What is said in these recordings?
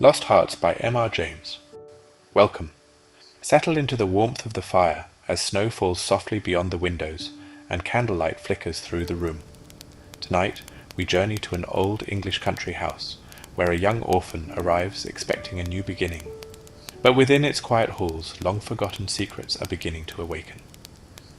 Lost Hearts by M.R. James. Welcome. Settle into the warmth of the fire as snow falls softly beyond the windows and candlelight flickers through the room. Tonight we journey to an old English country house where a young orphan arrives expecting a new beginning. But within its quiet halls long-forgotten secrets are beginning to awaken.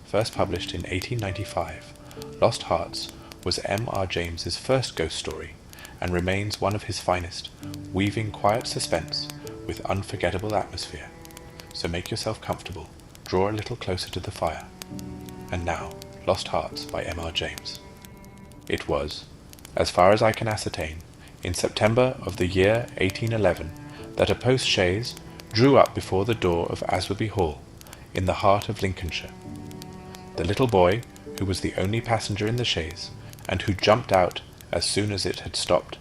First published in 1895, Lost Hearts was M.R. James's first ghost story and remains one of his finest, weaving quiet suspense with unforgettable atmosphere. So make yourself comfortable, draw a little closer to the fire. And now, Lost Hearts by M.R. James. It was, as far as I can ascertain, in September of the year 1811 that a post-chaise drew up before the door of Aswarby Hall, in the heart of Lincolnshire. The little boy, who was the only passenger in the chaise, and who jumped out as soon as it had stopped,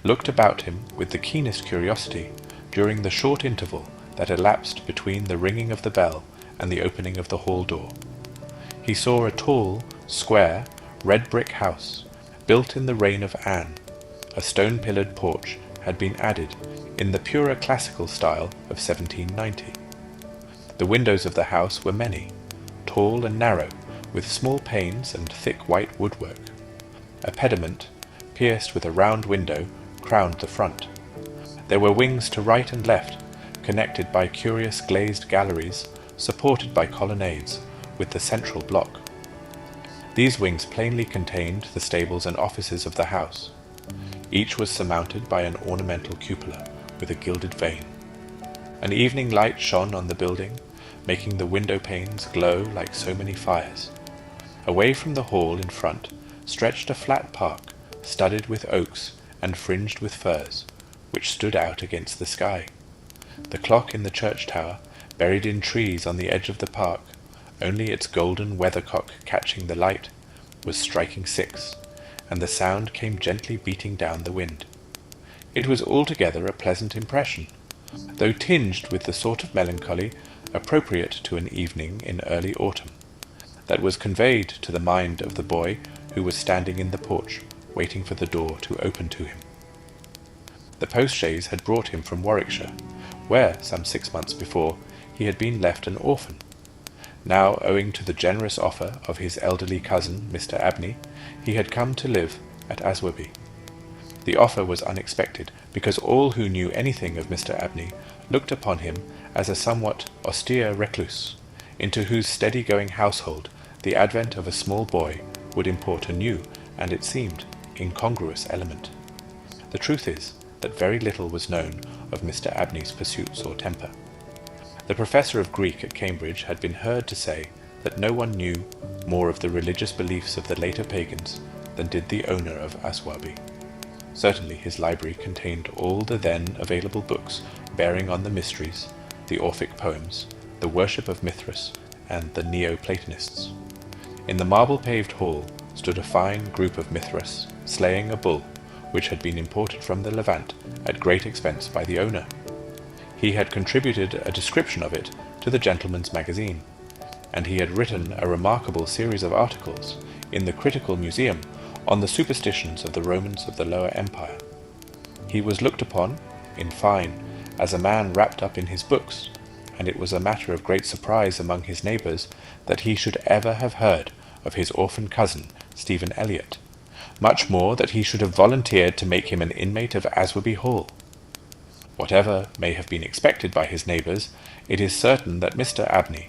looked about him with the keenest curiosity during the short interval that elapsed between the ringing of the bell and the opening of the hall door. He saw a tall, square, red-brick house, built in the reign of Anne. A stone-pillared porch had been added in the purer classical style of 1790. The windows of the house were many, tall and narrow, with small panes and thick white woodwork. A pediment, pierced with a round window, crowned the front. There were wings to right and left, connected by curious glazed galleries, supported by colonnades, with the central block. These wings plainly contained the stables and offices of the house. Each was surmounted by an ornamental cupola, with a gilded vane. An evening light shone on the building, making the window panes glow like so many fires. Away from the hall in front stretched a flat park, studded with oaks and fringed with firs, which stood out against the sky. The clock in the church tower, buried in trees on the edge of the park, only its golden weathercock catching the light, was striking 6, and the sound came gently beating down the wind. It was altogether a pleasant impression, though tinged with the sort of melancholy appropriate to an evening in early autumn, that was conveyed to the mind of the boy who was standing in the porch, waiting for the door to open to him. The post-chaise had brought him from Warwickshire, where, some 6 months before, he had been left an orphan. Now, owing to the generous offer of his elderly cousin, Mr. Abney, he had come to live at Aswarby. The offer was unexpected, because all who knew anything of Mr. Abney looked upon him as a somewhat austere recluse, into whose steady-going household the advent of a small boy would import a new, and it seemed, incongruous element. The truth is that very little was known of Mr. Abney's pursuits or temper. The professor of Greek at Cambridge had been heard to say that no one knew more of the religious beliefs of the later pagans than did the owner of Aswarby. Certainly his library contained all the then available books bearing on the mysteries, the Orphic poems, the worship of Mithras, and the Neo-Platonists. In the marble-paved hall stood a fine group of Mithras slaying a bull, which had been imported from the Levant at great expense by the owner. He had contributed a description of it to the Gentleman's Magazine, and he had written a remarkable series of articles in the Critical Museum on the superstitions of the Romans of the Lower Empire. He was looked upon, in fine, as a man wrapped up in his books, and it was a matter of great surprise among his neighbours that he should ever have heard of his orphan cousin, Stephen Elliott, much more that he should have volunteered to make him an inmate of Aswarby Hall. Whatever may have been expected by his neighbours, it is certain that Mr. Abney,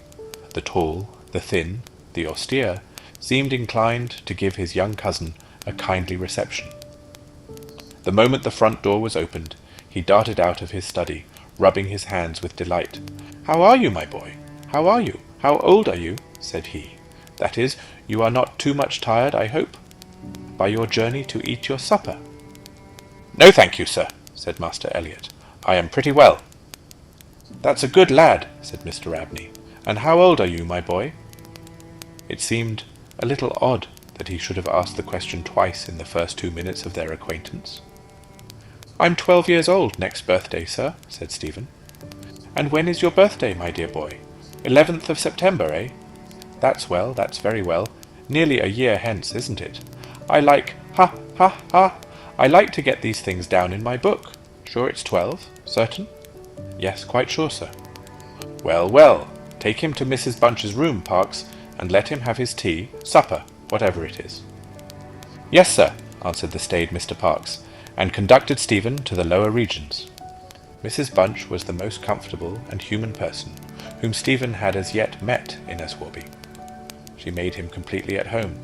the tall, the thin, the austere, seemed inclined to give his young cousin a kindly reception. The moment the front door was opened, he darted out of his study, rubbing his hands with delight. "How are you, my boy? How are you? How old are you?" said he. "That is, you are not too much tired, I hope, by your journey to eat your supper?" "No, thank you, sir," said Master Elliot. "I am pretty well." "That's a good lad," said Mr. Abney. "And how old are you, my boy?" It seemed a little odd that he should have asked the question twice in the first 2 minutes of their acquaintance. "I'm 12 years old next birthday, sir," said Stephen. "And when is your birthday, my dear boy? 11th of September, eh? That's well, that's very well. Nearly a year hence, isn't it? I like to get these things down in my book. Sure it's 12? Certain? Yes, quite sure, sir. Well, well, take him to Mrs. Bunch's room, Parkes, and let him have his tea, supper, whatever it is. Yes, sir, answered the staid Mr. Parkes, and conducted Stephen to the lower regions. Mrs. Bunch was the most comfortable and human person whom Stephen had as yet met in Eswarby. She made him completely at home.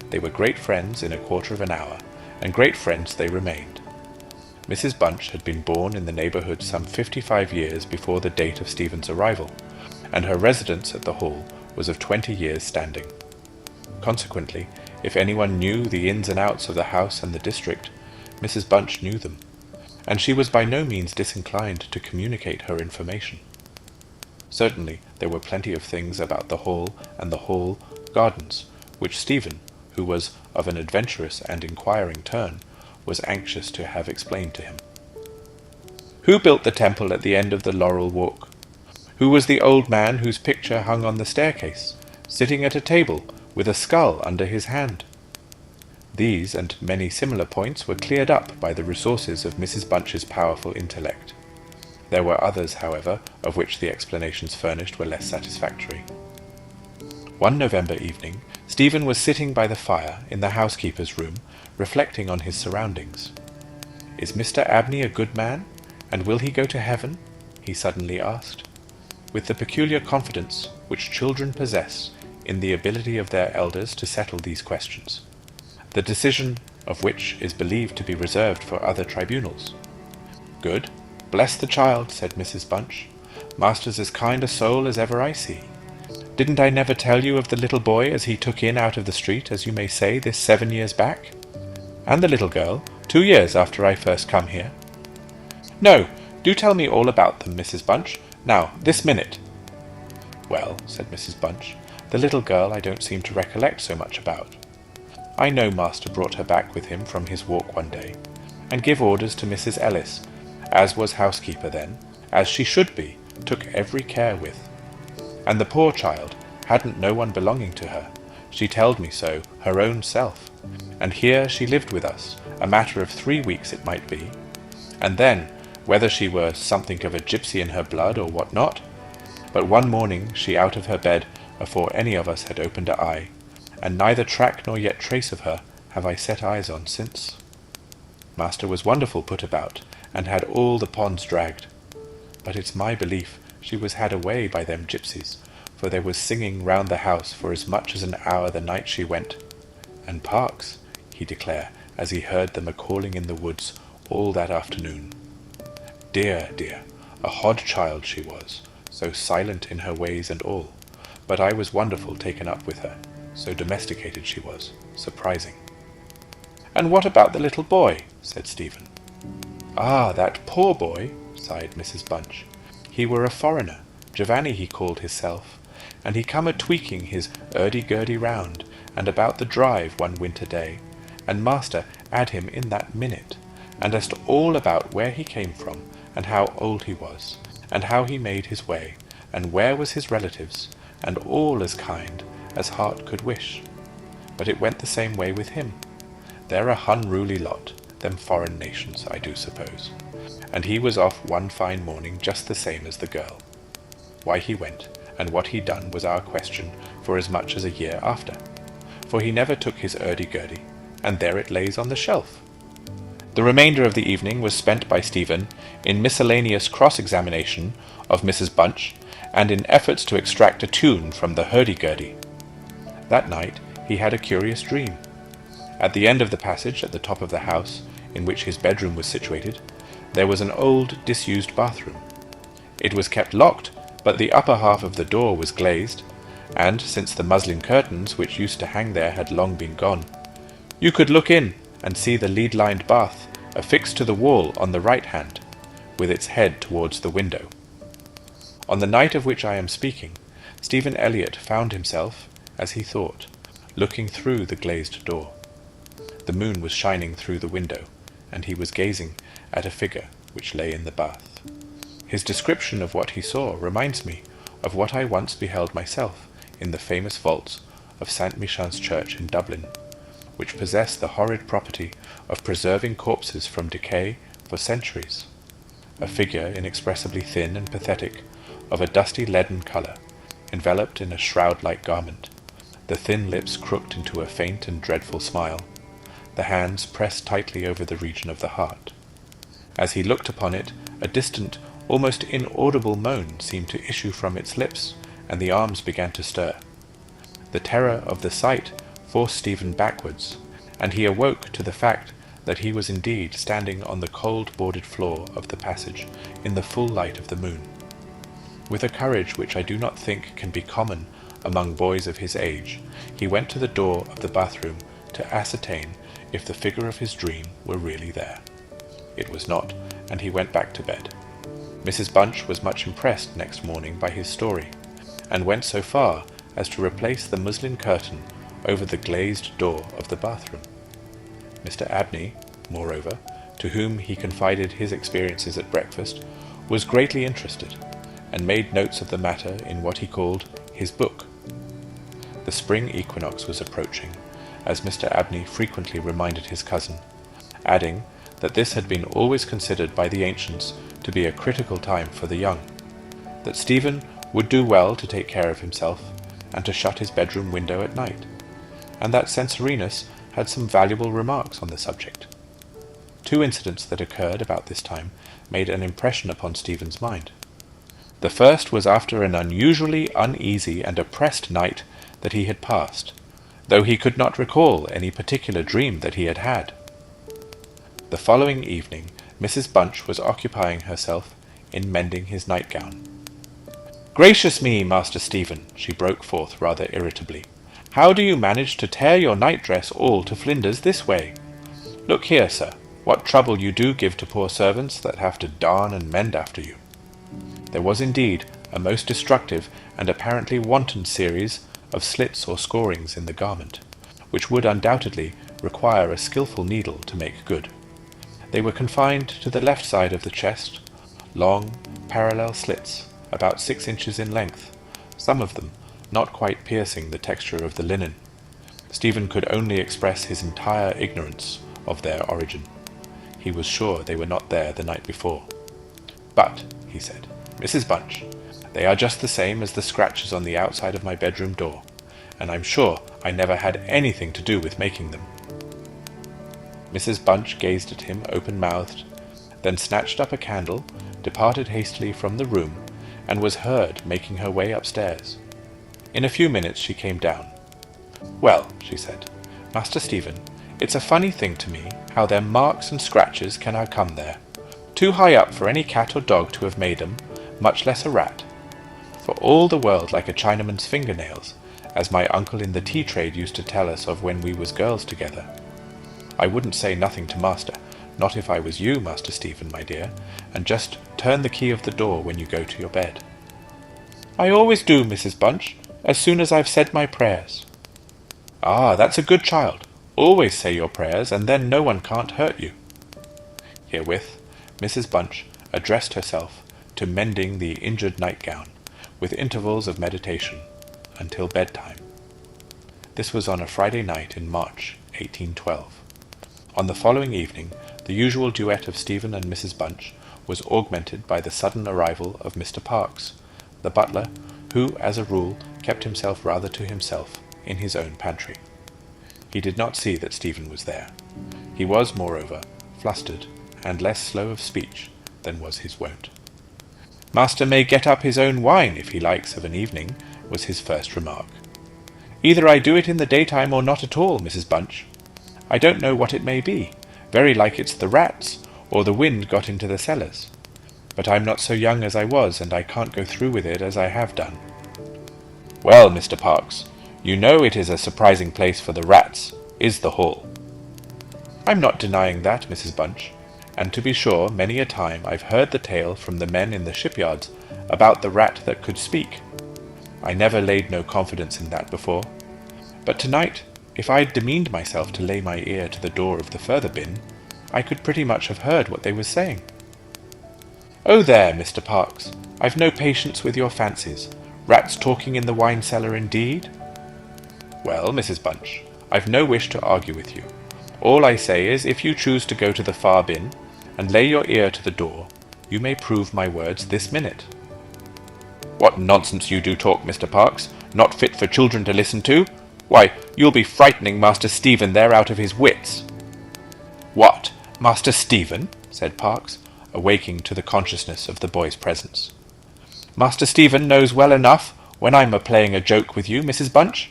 They were great friends in a quarter of an hour, and great friends they remained. Mrs. Bunch had been born in the neighbourhood some 55 years before the date of Stephen's arrival, and her residence at the Hall was of 20 years' standing. Consequently, if anyone knew the ins and outs of the house and the district, Mrs. Bunch knew them, and she was by no means disinclined to communicate her information. Certainly there were plenty of things about the Hall and the Hall gardens, which Stephen, who was of an adventurous and inquiring turn, was anxious to have explained to him. Who built the temple at the end of the Laurel Walk? Who was the old man whose picture hung on the staircase, sitting at a table, with a skull under his hand? These and many similar points were cleared up by the resources of Mrs. Bunch's powerful intellect. There were others, however, of which the explanations furnished were less satisfactory. One November evening, Stephen was sitting by the fire in the housekeeper's room, reflecting on his surroundings. "Is Mr. Abney a good man, and will he go to heaven?" he suddenly asked, with the peculiar confidence which children possess in the ability of their elders to settle these questions, the decision of which is believed to be reserved for other tribunals. "Good? Bless the child," said Mrs. Bunch. "Master's as kind a soul as ever I see. Didn't I never tell you of the little boy as he took in out of the street, as you may say, this 7 years back? And the little girl, 2 years after I first come here? No, do tell me all about them, Mrs. Bunch, now, this minute." "Well," said Mrs. Bunch, "the little girl I don't seem to recollect so much about. I know master brought her back with him from his walk one day, and give orders to Mrs. Ellis, as was housekeeper then, as she should be, took every care with. And the poor child hadn't no one belonging to her, she telled me so, her own self, and here she lived with us, a matter of 3 weeks it might be, and then, whether she were something of a gipsy in her blood or what not, but one morning she out of her bed afore any of us had opened a eye, and neither track nor yet trace of her have I set eyes on since. Master was wonderful put about, and had all the ponds dragged, but it's my belief she was had away by them gipsies, for there was singing round the house for as much as an hour the night she went, and Parkes, he declare, as he heard them a-calling in the woods all that afternoon. Dear, dear, a hod child she was, so silent in her ways and all, but I was wonderful taken up with her, so domesticated she was, surprising." "And what about the little boy?" said Stephen. "Ah, that poor boy," sighed Mrs. Bunch. "He were a foreigner, Giovanni he called hisself, and he come a-tweaking his urdy-gurdy round, and about the drive one winter day, and master 'ad him in that minute, and asked all about where he came from, and how old he was, and how he made his way, and where was his relatives, and all as kind as heart could wish. But it went the same way with him. They're a hunruly lot, them foreign nations, I do suppose, and he was off one fine morning just the same as the girl. Why he went, and what he done was our question for as much as a year after, for he never took his urdy-gurdy, and there it lays on the shelf." The remainder of the evening was spent by Stephen in miscellaneous cross-examination of Mrs. Bunch, and in efforts to extract a tune from the hurdy-gurdy. That night he had a curious dream. At the end of the passage at the top of the house, in which his bedroom was situated, there was an old disused bathroom. It was kept locked, but the upper half of the door was glazed, and, since the muslin curtains which used to hang there had long been gone, you could look in and see the lead-lined bath affixed to the wall on the right hand, with its head towards the window. On the night of which I am speaking, Stephen Elliott found himself, as he thought, looking through the glazed door. The moon was shining through the window, and he was gazing at a figure which lay in the bath. His description of what he saw reminds me of what I once beheld myself in the famous vaults of St. Michan's Church in Dublin, which possess the horrid property of preserving corpses from decay for centuries. a figure inexpressibly thin and pathetic, of a dusty leaden colour, enveloped in a shroud-like garment, the thin lips crooked into a faint and dreadful smile, the hands pressed tightly over the region of the heart. As he looked upon it, a distant, almost inaudible moan seemed to issue from its lips, and the arms began to stir. The terror of the sight forced Stephen backwards, and he awoke to the fact that he was indeed standing on the cold boarded floor of the passage in the full light of the moon. With a courage which I do not think can be common among boys of his age, he went to the door of the bathroom to ascertain if the figure of his dream were really there. It was not, and he went back to bed. Mrs. Bunch was much impressed next morning by his story, and went so far as to replace the muslin curtain over the glazed door of the bathroom. Mr. Abney, moreover, to whom he confided his experiences at breakfast, was greatly interested, and made notes of the matter in what he called his book. The spring equinox was approaching, as Mr. Abney frequently reminded his cousin, adding that this had been always considered by the ancients to be a critical time for the young, that Stephen would do well to take care of himself, and to shut his bedroom window at night, and that Censorinus had some valuable remarks on the subject. Two incidents that occurred about this time made an impression upon Stephen's mind. The first was after an unusually uneasy and oppressed night that he had passed, though he could not recall any particular dream that he had had. The following evening Mrs. Bunch was occupying herself in mending his nightgown. "Gracious me, Master Stephen," she broke forth rather irritably, "how do you manage to tear your night-dress all to flinders this way? Look here, sir, what trouble you do give to poor servants that have to darn and mend after you." There was indeed a most destructive and apparently wanton series of slits or scorings in the garment, which would undoubtedly require a skilful needle to make good. They were confined to the left side of the chest, long, parallel slits, about 6 inches in length, some of them not quite piercing the texture of the linen. Stephen could only express his entire ignorance of their origin. He was sure they were not there the night before. "But," he said, "Mrs. Bunch, they are just the same as the scratches on the outside of my bedroom door, and I'm sure I never had anything to do with making them." Mrs. Bunch gazed at him open-mouthed, then snatched up a candle, departed hastily from the room, and was heard making her way upstairs. In a few minutes she came down. "Well," she said, "Master Stephen, it's a funny thing to me how them marks and scratches can ha' come there. Too high up for any cat or dog to have made 'em, much less a rat. For all the world like a Chinaman's fingernails, as my uncle in the tea trade used to tell us of when we was girls together. I wouldn't say nothing to master, not if I was you, Master Stephen, my dear, and just turn the key of the door when you go to your bed." "I always do, Mrs. Bunch, as soon as I've said my prayers." "Ah, that's a good child. Always say your prayers, and then no one can't hurt you." Herewith Mrs. Bunch addressed herself to mending the injured nightgown, with intervals of meditation, until bedtime. This was on a Friday night in March, 1812. On the following evening, the usual duet of Stephen and Mrs. Bunch was augmented by the sudden arrival of Mr. Parkes, the butler, who, as a rule, kept himself rather to himself in his own pantry. He did not see that Stephen was there. He was, moreover, flustered, and less slow of speech than was his wont. "Master may get up his own wine, if he likes, of an evening," was his first remark. "Either I do it in the daytime or not at all, Mrs. Bunch. I don't know what it may be. Very like it's the rats, or the wind got into the cellars. But I'm not so young as I was, and I can't go through with it as I have done." "Well, Mr. Parkes, you know it is a surprising place for the rats, is the hall." "I'm not denying that, Mrs. Bunch, and to be sure many a time I've heard the tale from the men in the shipyards about the rat that could speak. I never laid no confidence in that before. But tonight, if I'd demeaned myself to lay my ear to the door of the further bin, I could pretty much have heard what they was saying." "Oh there, Mr. Parkes, I've no patience with your fancies. Rats talking in the wine-cellar indeed?" "Well, Mrs. Bunch, I've no wish to argue with you. All I say is, if you choose to go to the far bin, and lay your ear to the door, You may prove my words this minute." "What nonsense you do talk, Mr. Parkes! Not fit for children to listen to! Why, you'll be frightening Master Stephen there out of his wits." "What, Master Stephen?" said Parkes, awaking to the consciousness of the boy's presence. "Master Stephen knows well enough when I'm a-playing a joke with you, Mrs. Bunch."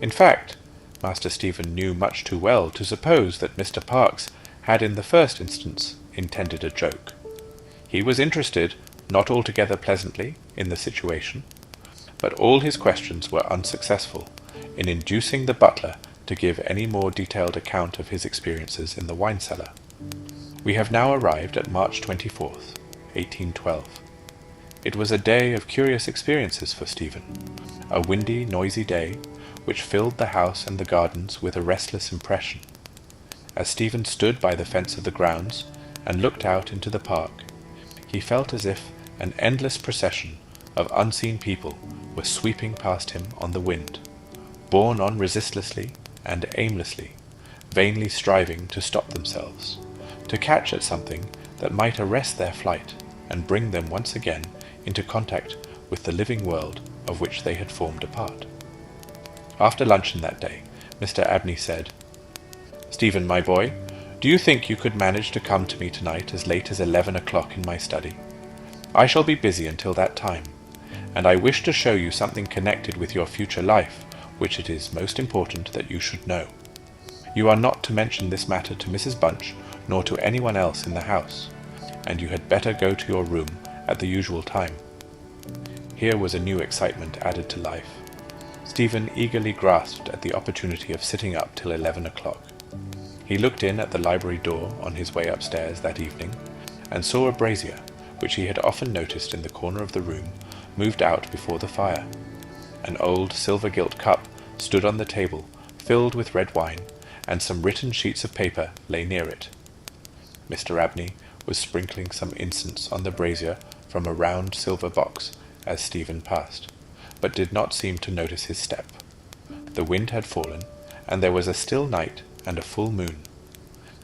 In fact, Master Stephen knew much too well to suppose that Mr. Parkes had in the first instance intended a joke. He was interested, not altogether pleasantly, in the situation, but all his questions were unsuccessful in inducing the butler to give any more detailed account of his experiences in the wine cellar. We have now arrived at March 24th, 1812. It was a day of curious experiences for Stephen, a windy, noisy day, which filled the house and the gardens with a restless impression. As Stephen stood by the fence of the grounds and looked out into the park, he felt as if an endless procession of unseen people were sweeping past him on the wind, borne on resistlessly and aimlessly, vainly striving to stop themselves, to catch at something that might arrest their flight and bring them once again into contact with the living world of which they had formed a part. After luncheon that day, Mr. Abney said, "Stephen, my boy, do you think you could manage to come to me tonight as late as 11 o'clock in my study? I shall be busy until that time, and I wish to show you something connected with your future life, which it is most important that you should know. You are not to mention this matter to Mrs. Bunch, nor to anyone else in the house, and you had better go to your room at the usual time." Here was a new excitement added to life. Stephen eagerly grasped at the opportunity of sitting up till 11 o'clock. He looked in at the library door on his way upstairs that evening, and saw a brazier, which he had often noticed in the corner of the room, moved out before the fire. An old silver-gilt cup stood on the table, filled with red wine, and some written sheets of paper lay near it. Mr. Abney was sprinkling some incense on the brazier from a round silver box as Stephen passed, but did not seem to notice his step. The wind had fallen, and there was a still night and a full moon.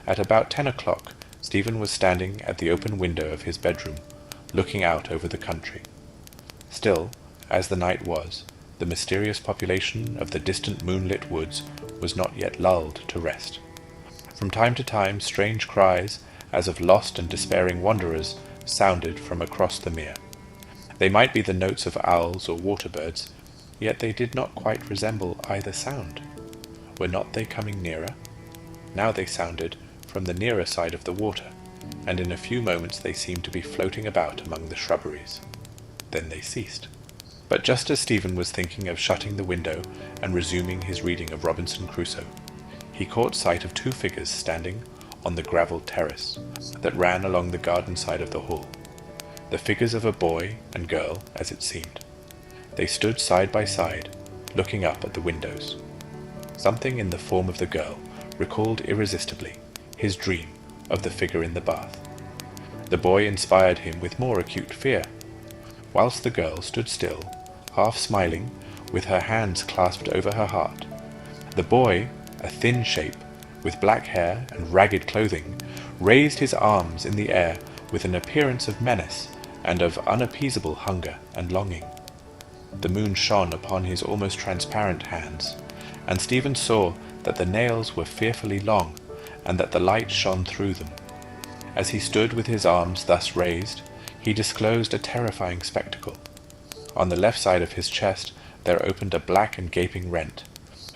At about 10 o'clock, Stephen was standing at the open window of his bedroom, looking out over the country. Still, as the night was, the mysterious population of the distant moonlit woods was not yet lulled to rest. From time to time strange cries, as of lost and despairing wanderers, sounded from across the mere. They might be the notes of owls or water-birds, yet they did not quite resemble either sound. Were not they coming nearer? Now they sounded from the nearer side of the water, and in a few moments they seemed to be floating about among the shrubberies. Then they ceased. But just as Stephen was thinking of shutting the window and resuming his reading of Robinson Crusoe, he caught sight of two figures standing on the gravelled terrace that ran along the garden side of the hall, the figures of a boy and girl, as it seemed. They stood side by side, looking up at the windows. Something in the form of the girl recalled irresistibly his dream of the figure in the bath. The boy inspired him with more acute fear, whilst the girl stood still, half smiling, with her hands clasped over her heart. The boy, a thin shape, with black hair and ragged clothing, raised his arms in the air with an appearance of menace and of unappeasable hunger and longing. The moon shone upon his almost transparent hands, and Stephen saw that the nails were fearfully long, and that the light shone through them. As he stood with his arms thus raised, he disclosed a terrifying spectacle. On the left side of his chest there opened a black and gaping rent,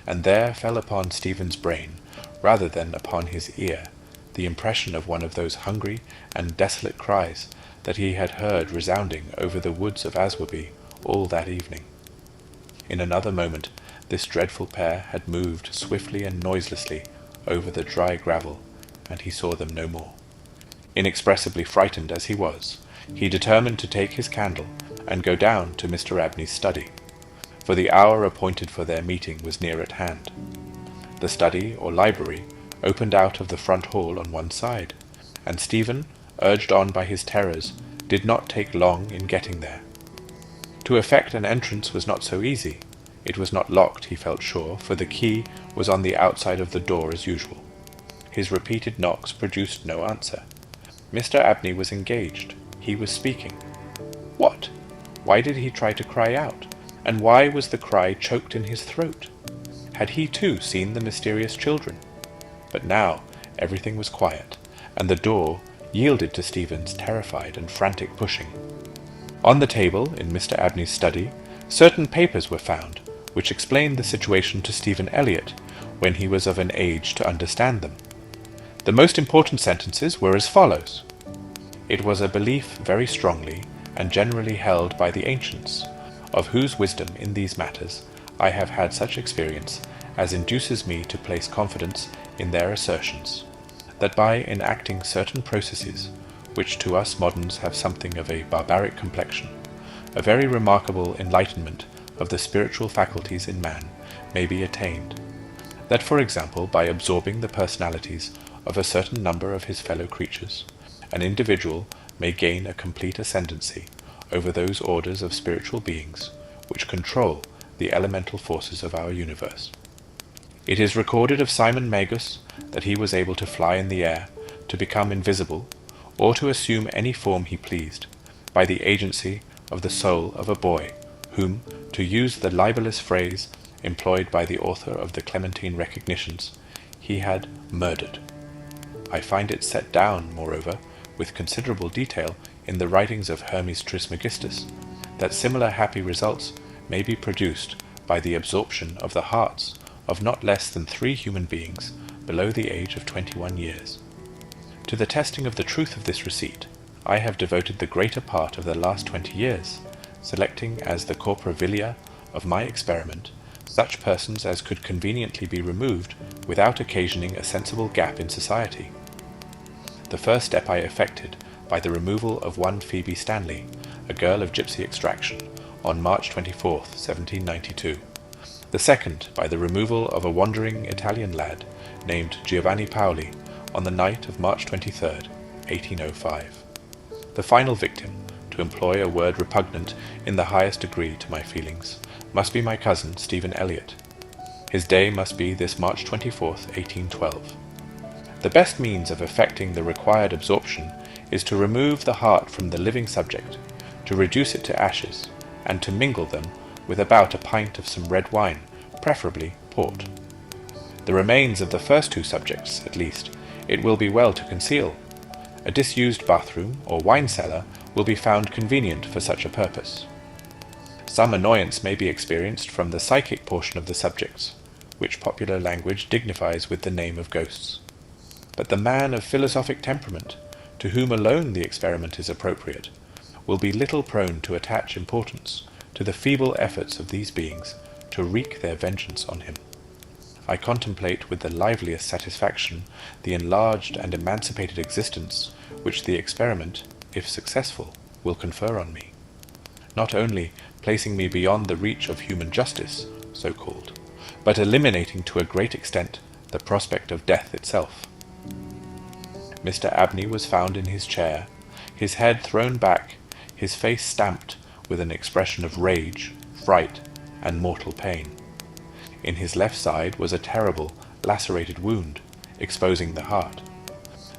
and there fell upon Stephen's brain, rather than upon his ear, the impression of one of those hungry and desolate cries that he had heard resounding over the woods of Aswarby all that evening. In another moment this dreadful pair had moved swiftly and noiselessly over the dry gravel, and he saw them no more. Inexpressibly frightened as he was, he determined to take his candle and go down to Mr. Abney's study, for the hour appointed for their meeting was near at hand. The study, or library, opened out of the front hall on one side, and Stephen, urged on by his terrors, did not take long in getting there. To effect an entrance was not so easy. It was not locked, he felt sure, for the key was on the outside of the door as usual. His repeated knocks produced no answer, Mr. Abney was engaged. He was speaking. What? Why did he try to cry out? And why was the cry choked in his throat? Had he too seen the mysterious children? But now everything was quiet, and the door yielded to Stephen's terrified and frantic pushing. On the table in Mr. Abney's study, certain papers were found, which explained the situation to Stephen Elliott when he was of an age to understand them. The most important sentences were as follows. It was a belief very strongly and generally held by the ancients, of whose wisdom in these matters I have had such experience as induces me to place confidence in their assertions, that by enacting certain processes, which to us moderns have something of a barbaric complexion, a very remarkable enlightenment of the spiritual faculties in man may be attained. That, for example, by absorbing the personalities of a certain number of his fellow creatures, an individual may gain a complete ascendancy over those orders of spiritual beings which control the elemental forces of our universe. It is recorded of Simon Magus that he was able to fly in the air, to become invisible, or to assume any form he pleased, by the agency of the soul of a boy, whom, to use the libellous phrase employed by the author of the Clementine Recognitions, he had murdered. I find it set down, moreover, with considerable detail in the writings of Hermes Trismegistus, that similar happy results may be produced by the absorption of the hearts of not less than 3 human beings below the age of 21 years. To the testing of the truth of this receipt, I have devoted the greater part of the last 20 years, selecting as the corpora vilia of my experiment such persons as could conveniently be removed without occasioning a sensible gap in society. The first step I effected by the removal of one Phoebe Stanley, a girl of gypsy extraction, on March 24, 1792. The second by the removal of a wandering Italian lad named Giovanni Paoli on the night of March 23, 1805. The final victim, to employ a word repugnant in the highest degree to my feelings, must be my cousin Stephen Elliott. His day must be this March 24, 1812. The best means of effecting the required absorption is to remove the heart from the living subject, to reduce it to ashes, and to mingle them with about a pint of some red wine, preferably port. The remains of the first 2 subjects, at least, it will be well to conceal. A disused bathroom or wine cellar will be found convenient for such a purpose. Some annoyance may be experienced from the psychic portion of the subjects, which popular language dignifies with the name of ghosts. But the man of philosophic temperament, to whom alone the experiment is appropriate, will be little prone to attach importance to the feeble efforts of these beings to wreak their vengeance on him. I contemplate with the liveliest satisfaction the enlarged and emancipated existence which the experiment, if successful, will confer on me, not only placing me beyond the reach of human justice, so called, but eliminating to a great extent the prospect of death itself. Mr. Abney was found in his chair, his head thrown back, his face stamped with an expression of rage, fright, and mortal pain. In his left side was a terrible, lacerated wound, exposing the heart.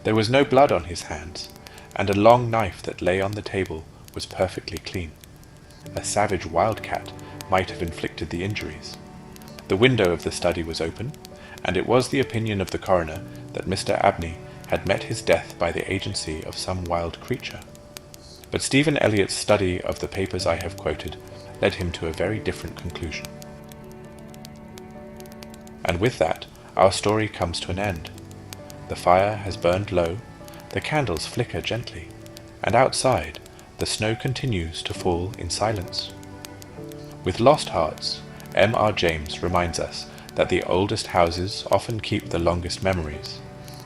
There was no blood on his hands, and a long knife that lay on the table was perfectly clean. A savage wildcat might have inflicted the injuries. The window of the study was open, and it was the opinion of the coroner that Mr. Abney had met his death by the agency of some wild creature. But Stephen Elliott's study of the papers I have quoted led him to a very different conclusion. And with that, our story comes to an end. The fire has burned low, the candles flicker gently, and outside, the snow continues to fall in silence. With lost hearts, M.R. James reminds us that the oldest houses often keep the longest memories,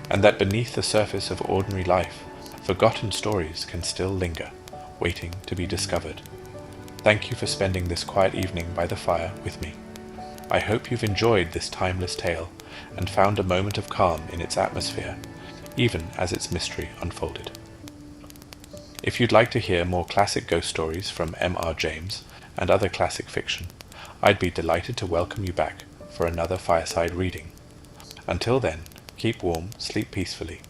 and that beneath the surface of ordinary life, forgotten stories can still linger, waiting to be discovered. Thank you for spending this quiet evening by the fire with me. I hope you've enjoyed this timeless tale and found a moment of calm in its atmosphere, even as its mystery unfolded. If you'd like to hear more classic ghost stories from M.R. James and other classic fiction, I'd be delighted to welcome you back for another fireside reading. Until then, keep warm, sleep peacefully,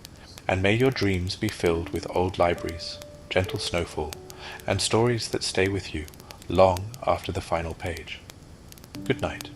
and may your dreams be filled with old libraries, gentle snowfall, and stories that stay with you long after the final page. Good night.